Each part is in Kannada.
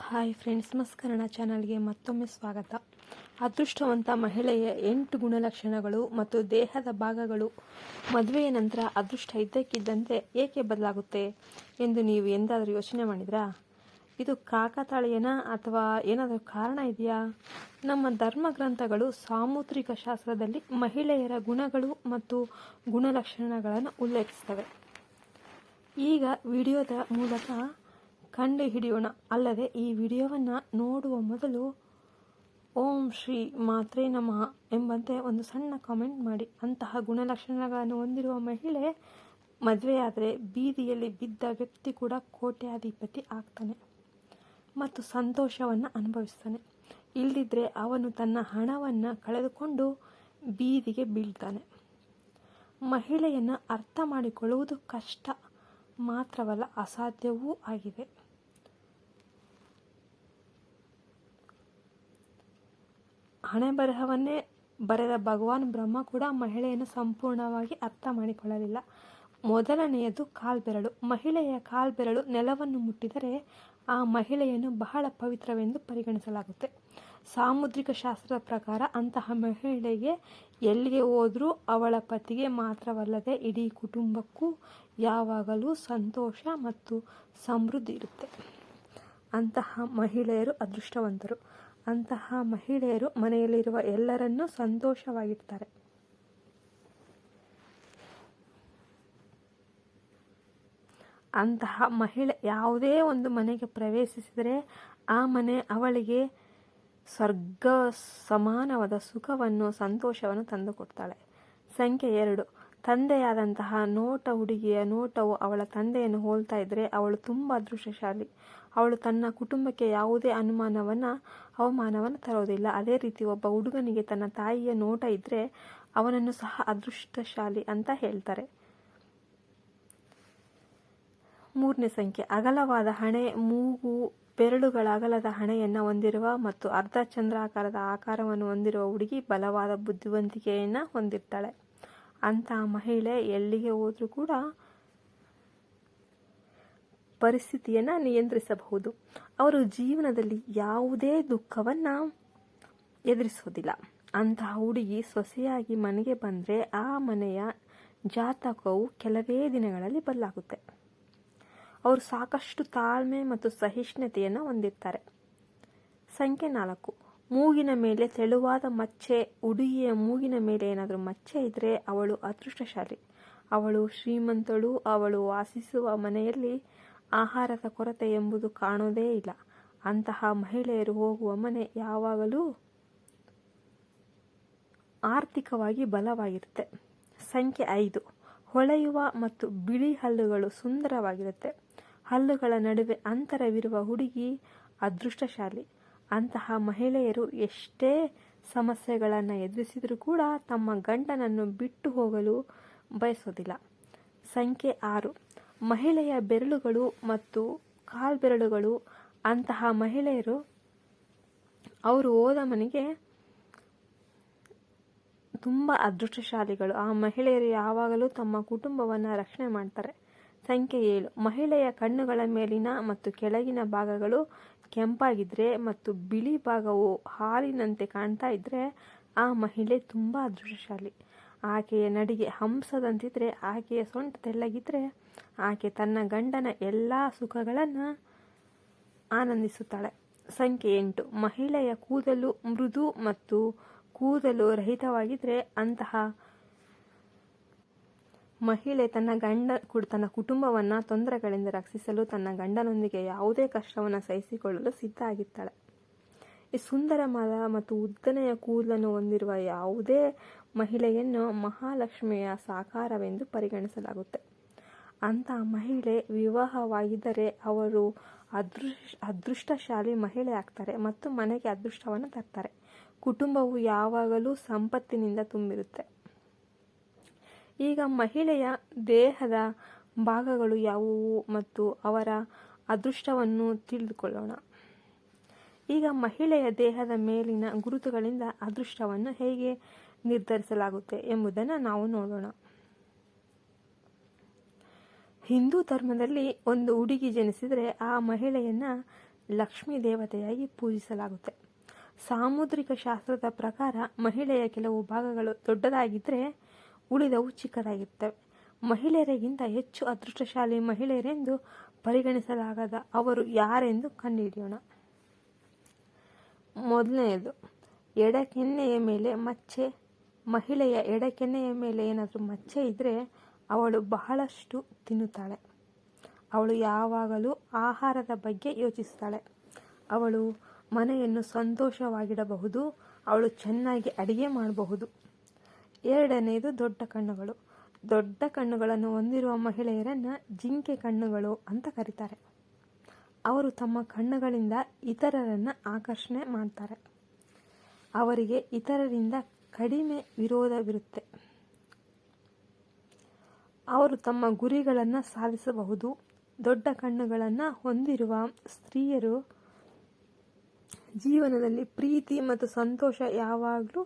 ಹಾಯ್ ಫ್ರೆಂಡ್ಸ್, ಮಸ್ಕರಣ ಚಾನಲ್ಗೆ ಮತ್ತೊಮ್ಮೆ ಸ್ವಾಗತ. ಅದೃಷ್ಟವಂತ ಮಹಿಳೆಯ 8 ಗುಣಲಕ್ಷಣಗಳು ಮತ್ತು ದೇಹದ ಭಾಗಗಳು ಮದುವೆಯ ನಂತರ ಅದೃಷ್ಟ ಇದ್ದಕ್ಕಿದ್ದಂತೆ ಏಕೆ ಬದಲಾಗುತ್ತೆ ಎಂದು ನೀವು ಎಂದಾದರೂ ಯೋಚನೆ ಮಾಡಿದ್ರಾ? ಇದು ಕಾಕತಾಳೀಯನಾ ಅಥವಾ ಏನಾದರೂ ಕಾರಣ ಇದೆಯಾ? ನಮ್ಮ ಧರ್ಮ ಗ್ರಂಥಗಳು ಸಾಮುದ್ರಿಕ ಶಾಸ್ತ್ರದಲ್ಲಿ ಮಹಿಳೆಯರ ಗುಣಗಳು ಮತ್ತು ಗುಣಲಕ್ಷಣಗಳನ್ನು ಉಲ್ಲೇಖಿಸುತ್ತವೆ. ಈಗ ವಿಡಿಯೋದ ಮೂಲಕ ಕಂಡು ಹಿಡಿಯೋಣ. ಅಲ್ಲದೆ ಈ ವಿಡಿಯೋವನ್ನು ನೋಡುವ ಮೊದಲು ಓಂ ಶ್ರೀ ಮಾತ್ರೇ ನಮಃ ಎಂಬಂತೆ ಒಂದು ಸಣ್ಣ ಕಾಮೆಂಟ್ ಮಾಡಿ. ಅಂತಹ ಗುಣಲಕ್ಷಣಗಳನ್ನು ಹೊಂದಿರುವ ಮಹಿಳೆ ಮದುವೆಯಾದರೆ ಬೀದಿಯಲ್ಲಿ ಬಿದ್ದ ವ್ಯಕ್ತಿ ಕೂಡ ಕೋಟ್ಯಾಧಿಪತಿ ಆಗ್ತಾನೆ ಮತ್ತು ಸಂತೋಷವನ್ನು ಅನುಭವಿಸ್ತಾನೆ. ಇಲ್ಲದಿದ್ದರೆ ಅವನು ತನ್ನ ಹಣವನ್ನು ಕಳೆದುಕೊಂಡು ಬೀದಿಗೆ ಬೀಳ್ತಾನೆ. ಮಹಿಳೆಯನ್ನು ಅರ್ಥ ಮಾಡಿಕೊಳ್ಳುವುದು ಕಷ್ಟ ಮಾತ್ರವಲ್ಲ, ಅಸಾಧ್ಯವೂ ಆಗಿದೆ. ಹಣೆ ಬರಹವನ್ನೇ ಬರೆದ ಭಗವಾನ್ ಬ್ರಹ್ಮ ಕೂಡ ಮಹಿಳೆಯನ್ನು ಸಂಪೂರ್ಣವಾಗಿ ಅರ್ಥ ಮಾಡಿಕೊಳ್ಳಲಿಲ್ಲ. ಮೊದಲನೆಯದು ಕಾಲ್ಬೆರಳು. ಮಹಿಳೆಯ ಕಾಲ್ಬೆರಳು ನೆಲವನ್ನು ಮುಟ್ಟಿದರೆ ಆ ಮಹಿಳೆಯನ್ನು ಬಹಳ ಪವಿತ್ರವೆಂದು ಪರಿಗಣಿಸಲಾಗುತ್ತೆ. ಸಾಮುದ್ರಿಕ ಶಾಸ್ತ್ರದ ಪ್ರಕಾರ ಅಂತಹ ಮಹಿಳೆಗೆ ಎಲ್ಲಿಗೆ ಹೋದರೂ ಅವಳ ಪತಿಗೆ ಮಾತ್ರವಲ್ಲದೆ ಇಡೀ ಕುಟುಂಬಕ್ಕೂ ಯಾವಾಗಲೂ ಸಂತೋಷ ಮತ್ತು ಸಮೃದ್ಧಿ ಇರುತ್ತೆ. ಅಂತಹ ಮಹಿಳೆಯರು ಅದೃಷ್ಟವಂತರು. ಅಂತಹ ಮಹಿಳೆಯರು ಮನೆಯಲ್ಲಿರುವ ಎಲ್ಲರನ್ನೂ ಸಂತೋಷವಾಗಿರ್ತಾರೆ. ಅಂತಹ ಮಹಿಳೆ ಯಾವುದೇ ಒಂದು ಮನೆಗೆ ಪ್ರವೇಶಿಸಿದರೆ ಆ ಮನೆ ಅವಳಿಗೆ ಸ್ವರ್ಗ ಸಮಾನವಾದ ಸುಖವನ್ನು, ಸಂತೋಷವನ್ನು ತಂದುಕೊಡ್ತಾಳೆ. ಸಂಖ್ಯೆ 2. ತಂದೆಯಾದಂತಹ ನೋಟ. ಹುಡುಗಿಯ ನೋಟವು ಅವಳ ತಂದೆಯನ್ನು ಹೋಲ್ತಾ ಇದ್ದರೆ ಅವಳು ತುಂಬ ಅದೃಷ್ಟಶಾಲಿ. ಅವಳು ತನ್ನ ಕುಟುಂಬಕ್ಕೆ ಯಾವುದೇ ಅವಮಾನವನ್ನು ತರೋದಿಲ್ಲ. ಅದೇ ರೀತಿ ಒಬ್ಬ ಹುಡುಗನಿಗೆ ತನ್ನ ತಾಯಿಯ ನೋಟ ಇದ್ದರೆ ಅವನನ್ನು ಸಹ ಅದೃಷ್ಟಶಾಲಿ ಅಂತ ಹೇಳ್ತಾರೆ. 3ನೇ ಸಂಖ್ಯೆ. ಅಗಲವಾದ ಹಣೆ, ಮೂಗು, ಬೆರಳುಗಳ ಅಗಲದ ಹಣೆಯನ್ನು ಹೊಂದಿರುವ ಮತ್ತು ಅರ್ಧ ಚಂದ್ರಾಕಾರದ ಆಕಾರವನ್ನು ಹೊಂದಿರುವ ಹುಡುಗಿ ಬಲವಾದ ಬುದ್ಧಿವಂತಿಕೆಯನ್ನು ಹೊಂದಿರ್ತಾಳೆ. ಅಂತಹ ಮಹಿಳೆ ಎಲ್ಲಿಗೆ ಹೋದರೂ ಕೂಡ ಪರಿಸ್ಥಿತಿಯನ್ನು ನಿಯಂತ್ರಿಸಬಹುದು. ಅವರು ಜೀವನದಲ್ಲಿ ಯಾವುದೇ ದುಃಖವನ್ನು ಎದುರಿಸೋದಿಲ್ಲ. ಅಂತಹ ಹುಡುಗಿ ಸೊಸೆಯಾಗಿ ಮನೆಗೆ ಬಂದರೆ ಆ ಮನೆಯ ಜಾತಕವು ಕೆಲವೇ ದಿನಗಳಲ್ಲಿ ಬದಲಾಗುತ್ತೆ. ಅವರು ಸಾಕಷ್ಟು ತಾಳ್ಮೆ ಮತ್ತು ಸಹಿಷ್ಣುತೆಯನ್ನು ಹೊಂದಿರ್ತಾರೆ. ಸಂಖ್ಯೆ 4. ಮೂಗಿನ ಮೇಲೆ ತೆಳುವಾದ ಮಚ್ಚೆ. ಹುಡುಗಿಯ ಮೂಗಿನ ಮೇಲೆ ಏನಾದರೂ ಮಚ್ಚೆ ಇದ್ದರೆ ಅವಳು ಅದೃಷ್ಟಶಾಲಿ. ಅವಳು ಶ್ರೀಮಂತಳು. ಅವಳು ವಾಸಿಸುವ ಮನೆಯಲ್ಲಿ ಆಹಾರದ ಕೊರತೆ ಎಂಬುದು ಕಾಣೋದೇ ಇಲ್ಲ. ಅಂತಹ ಮಹಿಳೆಯರು ಹೋಗುವ ಮನೆ ಯಾವಾಗಲೂ ಆರ್ಥಿಕವಾಗಿ ಬಲವಾಗಿರುತ್ತೆ. ಸಂಖ್ಯೆ 5. ಹೊಳೆಯುವ ಮತ್ತು ಬಿಳಿ ಹಲ್ಲುಗಳು ಸುಂದರವಾಗಿರುತ್ತೆ. ಹಲ್ಲುಗಳ ನಡುವೆ ಅಂತರವಿರುವ ಹುಡುಗಿ ಅದೃಷ್ಟಶಾಲಿ. ಅಂತಹ ಮಹಿಳೆಯರು ಎಷ್ಟೇ ಸಮಸ್ಯೆಗಳನ್ನು ಎದುರಿಸಿದರೂ ಕೂಡ ತಮ್ಮ ಗಂಡನನ್ನು ಬಿಟ್ಟು ಹೋಗಲು ಬಯಸೋದಿಲ್ಲ. ಸಂಖ್ಯೆ 6. ಮಹಿಳೆಯ ಬೆರಳುಗಳು ಮತ್ತು ಕಾಲ್ಬೆರಳುಗಳು. ಅಂತಹ ಮಹಿಳೆಯರು ಅವರು ಹೋದ ಮನೆಗೆ ತುಂಬ ಅದೃಷ್ಟಶಾಲಿಗಳು. ಆ ಮಹಿಳೆಯರು ಯಾವಾಗಲೂ ತಮ್ಮ ಕುಟುಂಬವನ್ನು ರಕ್ಷಣೆ ಮಾಡ್ತಾರೆ. ಸಂಖ್ಯೆ 7. ಮಹಿಳೆಯ ಕಣ್ಣುಗಳ ಮೇಲಿನ ಮತ್ತು ಕೆಳಗಿನ ಭಾಗಗಳು ಕೆಂಪಾಗಿದ್ದರೆ ಮತ್ತು ಬಿಳಿ ಭಾಗವು ಹಾಲಿನಂತೆ ಕಾಣ್ತಾ ಇದ್ದರೆ ಆ ಮಹಿಳೆ ತುಂಬ ಅದೃಷ್ಟಶಾಲಿ. ಆಕೆಯ ನಡಿಗೆ ಹಂಸದಂತಿದ್ರೆ, ಆಕೆಯ ಸೊಂಟ ತೆಳ್ಳಗಿದ್ರೆ ಆಕೆ ತನ್ನ ಗಂಡನ ಎಲ್ಲ ಸುಖಗಳನ್ನು ಆನಂದಿಸುತ್ತಾಳೆ. ಸಂಖ್ಯೆ 8. ಮಹಿಳೆಯ ಕೂದಲು ಮೃದು ಮತ್ತು ಕೂದಲು ರಹಿತವಾಗಿದ್ದರೆ ಅಂತಹ ಮಹಿಳೆ ತನ್ನ ಕುಟುಂಬವನ್ನು ತೊಂದರೆಗಳಿಂದ ರಕ್ಷಿಸಲು ತನ್ನ ಗಂಡನೊಂದಿಗೆ ಯಾವುದೇ ಕಷ್ಟವನ್ನು ಸಹಿಸಿಕೊಳ್ಳಲು ಸಿದ್ಧ ಆಗಿರ್ತಾಳೆ. ಈ ಸುಂದರವಾದ ಮತ್ತು ಉದ್ದನೆಯ ಕೂದಲನ್ನು ಹೊಂದಿರುವ ಯಾವುದೇ ಮಹಿಳೆಯನ್ನು ಮಹಾಲಕ್ಷ್ಮಿಯ ಸಾಕಾರವೆಂದು ಪರಿಗಣಿಸಲಾಗುತ್ತೆ. ಅಂತಹ ಮಹಿಳೆ ವಿವಾಹವಾಗಿದ್ದರೆ ಅವರು ಅದೃಷ್ಟಶಾಲಿ ಮಹಿಳೆ ಆಗ್ತಾರೆ ಮತ್ತು ಮನೆಗೆ ಅದೃಷ್ಟವನ್ನು ತರ್ತಾರೆ. ಕುಟುಂಬವು ಯಾವಾಗಲೂ ಸಂಪತ್ತಿನಿಂದ ತುಂಬಿರುತ್ತೆ. ಈಗ ಮಹಿಳೆಯ ದೇಹದ ಭಾಗಗಳು ಯಾವುವು ಮತ್ತು ಅವರ ಅದೃಷ್ಟವನ್ನು ತಿಳಿದುಕೊಳ್ಳೋಣ. ಈಗ ಮಹಿಳೆಯ ದೇಹದ ಮೇಲಿನ ಗುರುತುಗಳಿಂದ ಅದೃಷ್ಟವನ್ನು ಹೇಗೆ ನಿರ್ಧರಿಸಲಾಗುತ್ತೆ ಎಂಬುದನ್ನು ನಾವು ನೋಡೋಣ. ಹಿಂದೂ ಧರ್ಮದಲ್ಲಿ ಒಂದು ಹುಡುಗಿ ಜನಿಸಿದರೆ ಆ ಮಹಿಳೆಯನ್ನು ಲಕ್ಷ್ಮೀ ದೇವತೆಯಾಗಿ ಪೂಜಿಸಲಾಗುತ್ತೆ. ಸಾಮುದ್ರಿಕ ಶಾಸ್ತ್ರದ ಪ್ರಕಾರ ಮಹಿಳೆಯ ಕೆಲವು ಭಾಗಗಳು ದೊಡ್ಡದಾಗಿದ್ದರೆ ಉಳಿದವು ಚಿಕ್ಕದಾಗಿರ್ತವೆ. ಮಹಿಳೆಯರಿಗಿಂತ ಹೆಚ್ಚು ಅದೃಷ್ಟಶಾಲಿ ಮಹಿಳೆಯರೆಂದು ಪರಿಗಣಿಸಲಾಗದ ಅವರು ಯಾರೆಂದು ಕಂಡುಹಿಡಿಯೋಣ. ಮೊದಲನೆಯದು, ಎಡಕೆನ್ನೆಯ ಮೇಲೆ ಮಚ್ಚೆ. ಮಹಿಳೆಯ ಎಡಕೆನ್ನೆಯ ಮೇಲೆ ಏನಾದರೂ ಮಚ್ಚೆ ಇದ್ದರೆ ಅವಳು ಬಹಳಷ್ಟು ತಿನ್ನುತ್ತಾಳೆ. ಅವಳು ಯಾವಾಗಲೂ ಆಹಾರದ ಬಗ್ಗೆ ಯೋಚಿಸ್ತಾಳೆ. ಅವಳು ಮನೆಯನ್ನು ಸಂತೋಷವಾಗಿಡಬಹುದು. ಅವಳು ಚೆನ್ನಾಗಿ ಅಡಿಗೆ ಮಾಡಬಹುದು. ಎರಡನೆಯದು, ದೊಡ್ಡ ಕಣ್ಣುಗಳು. ದೊಡ್ಡ ಕಣ್ಣುಗಳನ್ನು ಹೊಂದಿರುವ ಮಹಿಳೆಯರನ್ನು ಜಿಂಕೆ ಕಣ್ಣುಗಳು ಅಂತ ಕರೀತಾರೆ. ಅವರು ತಮ್ಮ ಕಣ್ಣುಗಳಿಂದ ಇತರರನ್ನು ಆಕರ್ಷಣೆ ಮಾಡ್ತಾರೆ. ಅವರಿಗೆ ಇತರರಿಂದ ಕಡಿಮೆ ವಿರೋಧವಿರುತ್ತೆ. ಅವರು ತಮ್ಮ ಗುರಿಗಳನ್ನು ಸಾಧಿಸಬಹುದು. ದೊಡ್ಡ ಕಣ್ಣುಗಳನ್ನು ಹೊಂದಿರುವ ಸ್ತ್ರೀಯರು ಜೀವನದಲ್ಲಿ ಪ್ರೀತಿ ಮತ್ತು ಸಂತೋಷ ಯಾವಾಗಲೂ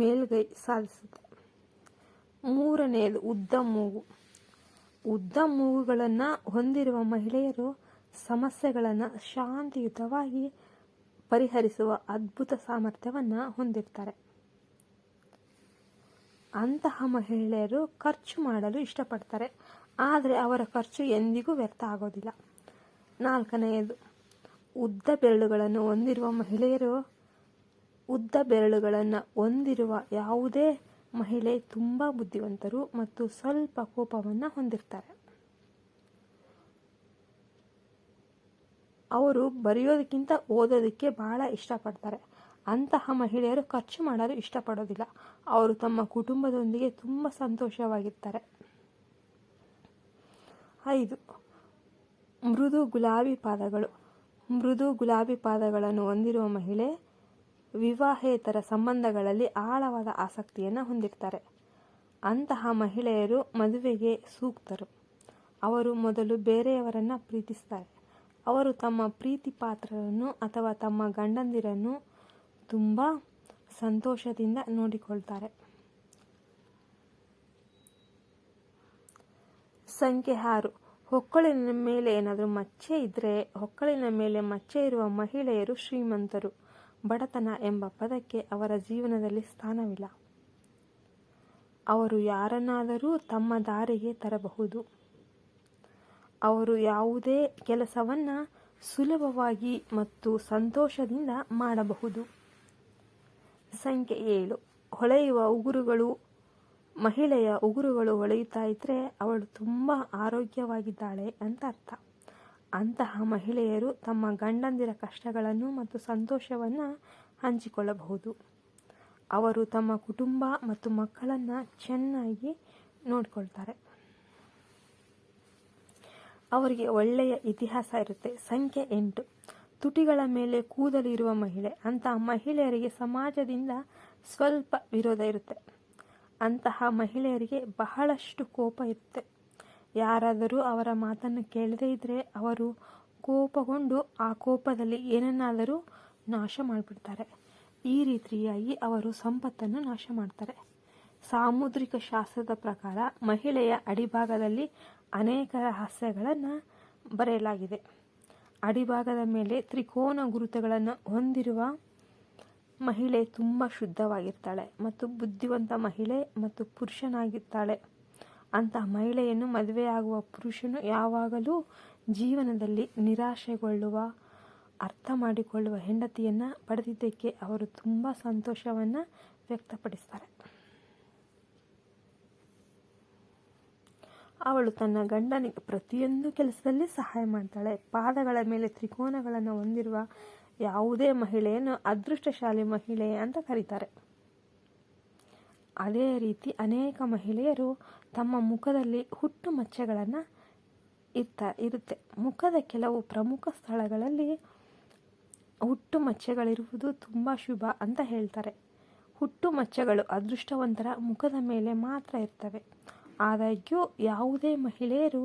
ಮೇಲುಗೈ ಸಾಧಿಸುತ್ತೆ. ಮೂರನೆಯದು, ಉದ್ದ ಮೂಗು. ಉದ್ದ ಮೂಗುಗಳನ್ನು ಹೊಂದಿರುವ ಮಹಿಳೆಯರು ಸಮಸ್ಯೆಗಳನ್ನು ಶಾಂತಿಯುತವಾಗಿ ಪರಿಹರಿಸುವ ಅದ್ಭುತ ಸಾಮರ್ಥ್ಯವನ್ನು ಹೊಂದಿರ್ತಾರೆ. ಅಂತಹ ಮಹಿಳೆಯರು ಖರ್ಚು ಮಾಡಲು ಇಷ್ಟಪಡ್ತಾರೆ, ಆದರೆ ಅವರ ಖರ್ಚು ಎಂದಿಗೂ ವ್ಯರ್ಥ ಆಗೋದಿಲ್ಲ. ನಾಲ್ಕನೆಯದು, ಉದ್ದ ಬೆರಳುಗಳನ್ನು ಹೊಂದಿರುವ ಮಹಿಳೆಯರು. ಉದ್ದ ಬೆರಳುಗಳನ್ನು ಹೊಂದಿರುವ ಯಾವುದೇ ಮಹಿಳೆ ತುಂಬ ಬುದ್ಧಿವಂತರು ಮತ್ತು ಸ್ವಲ್ಪ ಕೋಪವನ್ನು ಹೊಂದಿರ್ತಾರೆ. ಅವರು ಬರೆಯೋದಕ್ಕಿಂತ ಓದೋದಕ್ಕೆ ಬಹಳ ಇಷ್ಟಪಡ್ತಾರೆ. ಅಂತಹ ಮಹಿಳೆಯರು ಖರ್ಚು ಮಾಡಲು ಇಷ್ಟಪಡೋದಿಲ್ಲ. ಅವರು ತಮ್ಮ ಕುಟುಂಬದೊಂದಿಗೆ ತುಂಬ ಸಂತೋಷವಾಗಿರ್ತಾರೆ. 5, ಮೃದು ಗುಲಾಬಿ ಪಾದಗಳು. ಮೃದು ಗುಲಾಬಿ ಪಾದಗಳನ್ನು ಹೊಂದಿರುವ ಮಹಿಳೆ ವಿವಾಹೇತರ ಸಂಬಂಧಗಳಲ್ಲಿ ಆಳವಾದ ಆಸಕ್ತಿಯನ್ನು ಹೊಂದಿರ್ತಾರೆ. ಅಂತಹ ಮಹಿಳೆಯರು ಮದುವೆಗೆ ಸೂಕ್ತರು. ಅವರು ಮೊದಲು ಬೇರೆಯವರನ್ನು ಪ್ರೀತಿಸ್ತಾರೆ. ಅವರು ತಮ್ಮ ಪ್ರೀತಿ ಪಾತ್ರರನ್ನು ಅಥವಾ ತಮ್ಮ ಗಂಡಂದಿರನ್ನು ತುಂಬ ಸಂತೋಷದಿಂದ ನೋಡಿಕೊಳ್ತಾರೆ. ಸಂಖ್ಯೆ 6, ಹೊಕ್ಕಳಿನ ಮೇಲೆ ಏನಾದರೂ ಮಚ್ಚೆ ಇದ್ದರೆ. ಹೊಕ್ಕಳಿನ ಮೇಲೆ ಮಚ್ಚೆ ಇರುವ ಮಹಿಳೆಯರು ಶ್ರೀಮಂತರು. ಬಡತನ ಎಂಬ ಪದಕ್ಕೆ ಅವರ ಜೀವನದಲ್ಲಿ ಸ್ಥಾನವಿಲ್ಲ. ಅವರು ಯಾರನ್ನಾದರೂ ತಮ್ಮ ದಾರಿಗೆ ತರಬಹುದು. ಅವರು ಯಾವುದೇ ಕೆಲಸವನ್ನು ಸುಲಭವಾಗಿ ಮತ್ತು ಸಂತೋಷದಿಂದ ಮಾಡಬಹುದು. ಸಂಖ್ಯೆ 7, ಹೊಳೆಯುವ ಉಗುರುಗಳು. ಮಹಿಳೆಯ ಉಗುರುಗಳು ಹೊಳೆಯುತ್ತಾ ಇದ್ದರೆ ಅವಳು ತುಂಬ ಆರೋಗ್ಯವಾಗಿದ್ದಾಳೆ ಅಂತ ಅರ್ಥ. ಅಂತಹ ಮಹಿಳೆಯರು ತಮ್ಮ ಗಂಡಂದಿರ ಕಷ್ಟಗಳನ್ನು ಮತ್ತು ಸಂತೋಷವನ್ನು ಹಂಚಿಕೊಳ್ಳಬಹುದು. ಅವರು ತಮ್ಮ ಕುಟುಂಬ ಮತ್ತು ಮಕ್ಕಳನ್ನು ಚೆನ್ನಾಗಿ ನೋಡಿಕೊಳ್ತಾರೆ. ಅವರಿಗೆ ಒಳ್ಳೆಯ ಇತಿಹಾಸ ಇರುತ್ತೆ. ಸಂಖ್ಯೆ 8, ತುಟಿಗಳ ಮೇಲೆ ಕೂದಲು ಇರುವ ಮಹಿಳೆ. ಅಂತಹ ಮಹಿಳೆಯರಿಗೆ ಸಮಾಜದಿಂದ ಸ್ವಲ್ಪ ವಿರೋಧ ಇರುತ್ತೆ. ಅಂತಹ ಮಹಿಳೆಯರಿಗೆ ಬಹಳಷ್ಟು ಕೋಪ ಇರುತ್ತೆ. ಯಾರಾದರೂ ಅವರ ಮಾತನ್ನು ಕೇಳದೇ ಇದ್ದರೆ ಅವರು ಕೋಪಗೊಂಡು ಆ ಕೋಪದಲ್ಲಿ ಏನನ್ನಾದರೂ ನಾಶ ಮಾಡಿಬಿಡ್ತಾರೆ. ಈ ರೀತಿಯಾಗಿ ಅವರು ಸಂಪತ್ತನ್ನು ನಾಶ ಮಾಡ್ತಾರೆ. ಸಾಮುದ್ರಿಕ ಶಾಸ್ತ್ರದ ಪ್ರಕಾರ ಮಹಿಳೆಯ ಅಡಿಭಾಗದಲ್ಲಿ ಅನೇಕ ರಹಸ್ಯಗಳನ್ನು ಬರೆಯಲಾಗಿದೆ. ಅಡಿಭಾಗದ ಮೇಲೆ ತ್ರಿಕೋನ ಗುರುತುಗಳನ್ನು ಹೊಂದಿರುವ ಮಹಿಳೆ ತುಂಬ ಶುದ್ಧವಾಗಿರ್ತಾಳೆ ಮತ್ತು ಬುದ್ಧಿವಂತ ಮಹಿಳೆ ಮತ್ತು ಪುರುಷನಾಗಿರ್ತಾಳೆ. ಅಂತಹ ಮಹಿಳೆಯನ್ನು ಮದುವೆಯಾಗುವ ಪುರುಷನು ಯಾವಾಗಲೂ ಜೀವನದಲ್ಲಿ ನಿರಾಶೆಗೊಳ್ಳುವ, ಅರ್ಥ ಮಾಡಿಕೊಳ್ಳುವ ಹೆಂಡತಿಯನ್ನು ಪಡೆದಿದ್ದಕ್ಕೆ ಅವರು ತುಂಬ ಸಂತೋಷವನ್ನು ವ್ಯಕ್ತಪಡಿಸ್ತಾರೆ. ಅವಳು ತನ್ನ ಗಂಡನಿಗೆ ಪ್ರತಿಯೊಂದು ಕೆಲಸದಲ್ಲಿ ಸಹಾಯ ಮಾಡ್ತಾಳೆ. ಪಾದಗಳ ಮೇಲೆ ತ್ರಿಕೋನಗಳನ್ನು ಹೊಂದಿರುವ ಯಾವುದೇ ಮಹಿಳೆಯನ್ನು ಅದೃಷ್ಟಶಾಲಿ ಮಹಿಳೆ ಅಂತ ಕರೀತಾರೆ. ಅದೇ ರೀತಿ ಅನೇಕ ಮಹಿಳೆಯರು ತಮ್ಮ ಮುಖದಲ್ಲಿ ಹುಟ್ಟು ಮಚ್ಚೆಗಳನ್ನು ಇರುತ್ತೆ. ಮುಖದ ಕೆಲವು ಪ್ರಮುಖ ಸ್ಥಳಗಳಲ್ಲಿ ಹುಟ್ಟು ಮಚ್ಚೆಗಳಿರುವುದು ತುಂಬ ಶುಭ ಅಂತ ಹೇಳ್ತಾರೆ. ಹುಟ್ಟು ಮಚ್ಚೆಗಳು ಅದೃಷ್ಟವಂತರ ಮುಖದ ಮೇಲೆ ಮಾತ್ರ ಇರ್ತವೆ. ಆದಾಗ್ಯೂ ಯಾವುದೇ ಮಹಿಳೆಯರು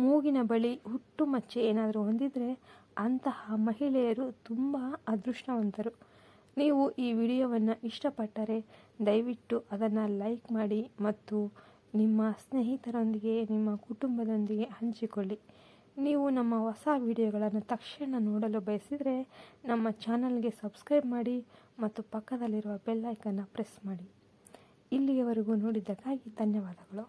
ಮೂಗಿನ ಬಳಿ ಹುಟ್ಟು ಮಚ್ಚೆ ಏನಾದರೂ ಹೊಂದಿದರೆ ಅಂತಹ ಮಹಿಳೆಯರು ತುಂಬ ಅದೃಷ್ಟವಂತರು. ನೀವು ಈ ವಿಡಿಯೋವನ್ನು ಇಷ್ಟಪಟ್ಟರೆ ದಯವಿಟ್ಟು ಅದನ್ನು ಲೈಕ್ ಮಾಡಿ ಮತ್ತು ನಿಮ್ಮ ಸ್ನೇಹಿತರೊಂದಿಗೆ, ನಿಮ್ಮ ಕುಟುಂಬದೊಂದಿಗೆ ಹಂಚಿಕೊಳ್ಳಿ. ನೀವು ನಮ್ಮ ಹೊಸ ವಿಡಿಯೋಗಳನ್ನು ತಕ್ಷಣ ನೋಡಲು ಬಯಸಿದರೆ ನಮ್ಮ ಚಾನಲ್ಗೆ ಸಬ್ಸ್ಕ್ರೈಬ್ ಮಾಡಿ ಮತ್ತು ಪಕ್ಕದಲ್ಲಿರುವ ಬೆಲ್ ಐಕನ್ನ ಪ್ರೆಸ್ ಮಾಡಿ. ಇಲ್ಲಿಯವರೆಗೂ ನೋಡಿದ್ದಕ್ಕಾಗಿ ಧನ್ಯವಾದಗಳು.